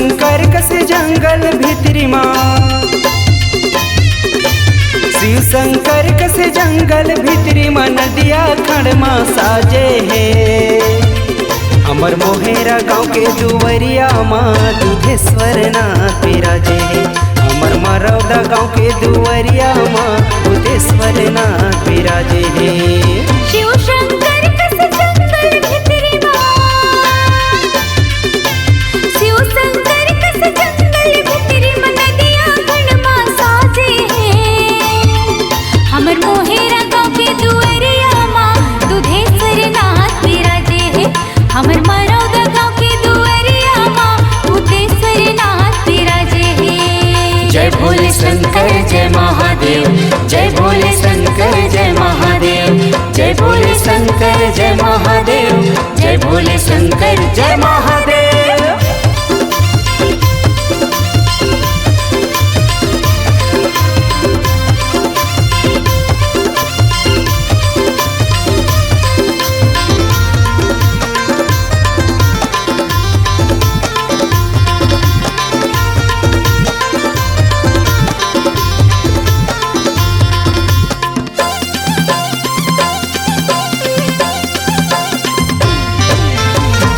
शंकर कसे जंगल भितरी माँ, शिव शंकर कसे जंगल भितरी माँ, नदिया खड़ माँ साजे है। हमर मोहेरा गाँव के दुवरिया माँ दुधेश्वर नाथ विराजे है। हमर मरौदा गाँव के दुवरिया माँ दुधेश्वर नाथ विराजे है। शिव शंकर कसे जंगल भितरी माँ, शिव शंकर कसे जंगल भितरी माँ, नदिया खड़ माँ साजे है। हमर मोहेरा गाँव के दुवरिया माँ दुधेश्वर नाथ विराजे है। हमर मरौदा गाँव के दुवरिया माँ दुधेश्वर नाथ विराजे है। जय भोले शंकर जय महादेव, जय भोले शंकर जय महादेव, जय भोले शंकर जय महादेव, जय भोले शंकर जय महादेव।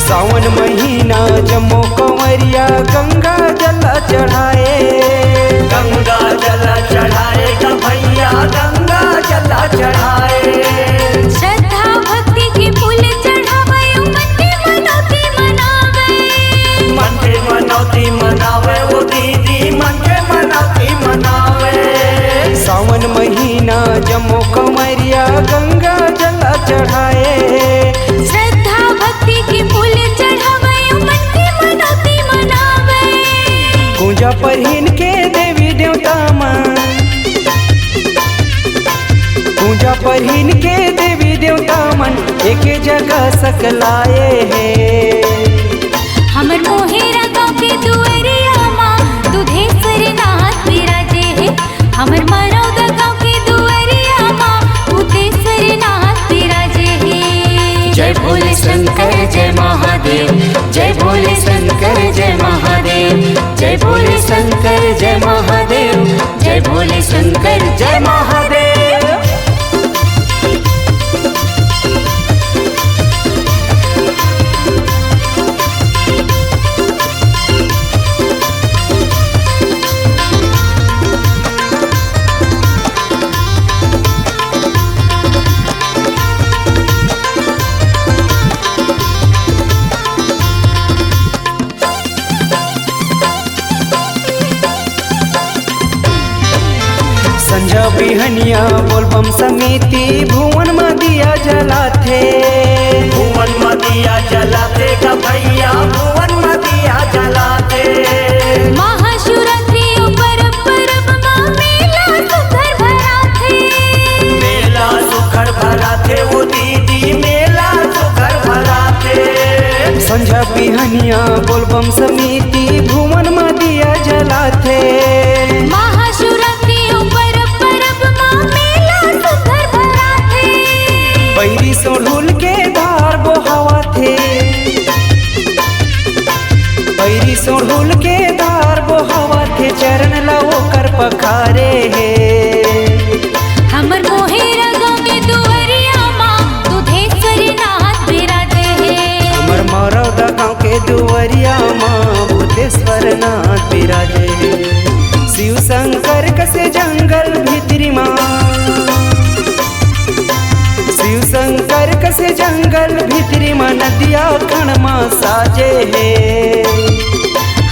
सावन महीना जम्मो कंवरिया गंगा जल चढ़ाए, गंगा जल चढ़ाए का भैया गंगा जल चढ़ाए। श्रद्धा भक्ति के फूल चढ़ावे, मन के मनौती मनावे, मन के मनौती मनावे वो दीदी मन के मनौती मनावे। सावन महीना जम्मो कंवरिया गंगा जल चढ़ाए, श्रद्धा भक्ति के फूल चढ़ावे, मन के मनौती मनावे। पूजा परहीन के देवी देवता माँ, पूजा परहीन के देवी देवता मन एक जगह सकलाए है। हमर मोहेरा गाँव के दुवरिया माँ दुधेश्वर नाथ विराजे है। हमर मरौदा गाँव के दुवरिया माँ दुधेश्वर नाथ विराजे है। जय भोले शंकर जय महादेव, जय भोले शंकर जय महादेव, जय भोले शंकर जय महादेव, जय भोले शंकर जय महादेव। संझा बिहनिया बोलबम समिति भुवन में दिया जलाथे, भुवन में दिया जलाथे का भैया भुवन में दिया जलाथे। महाशिवरात्रि ऊपर परब माँ मेला सुखर भरा थे, मेला सुखर भरा थे वो दीदी मेला सुखर भरा थे। संझा बिहनिया बोलबम समिति भुवन में दिया जलाथे, महाशिवरात्रि ऊपर परब माँ मेला सुखर भरा थे। बैरी सोढ़ुल के धार बोहावा थे, बैरी सोढ़ुल के धार बोहावा थे, चरण लाओ कर पखारे है। हमर मोहेरा गाँव के दुवरिया माँ दुधेश्वर नाथ विराजे है। हमर मरौदा गाँव के दुवरिया माँ बुधेश्वर नाथ विराजे है। शिव शंकर कसे जंगल भितरी माँ, शिव शंकर कसे जंगल भितरी माँ, नदिया खड़ माँ साजे है।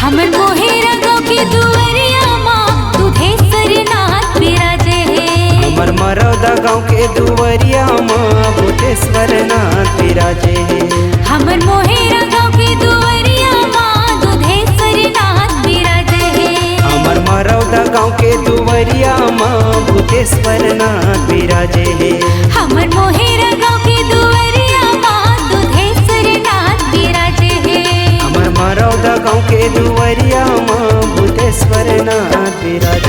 हमर मोहेरा गाँव के दुवरिया माँ दुधेश्वर नाथ विराजे है। हमर मरौदा गाँव के दुवरिया माँ बुधेश्वर नाथ विराजे है। हमर मोहेरा गाँव के दुवरिया माँ दुधेश्वर नाथ विराजे है। हमर मरौदा गाँव के दुवरिया माँ बुधेश्वर नाथ विराजे है। हमर मोहेरा गाँव के दुवरिया माँ दुधेश्वर नाथ विराजे है। हमर मरौदा गाँव के दुवरिया माँ बुधेश्वर नाथ विराजे।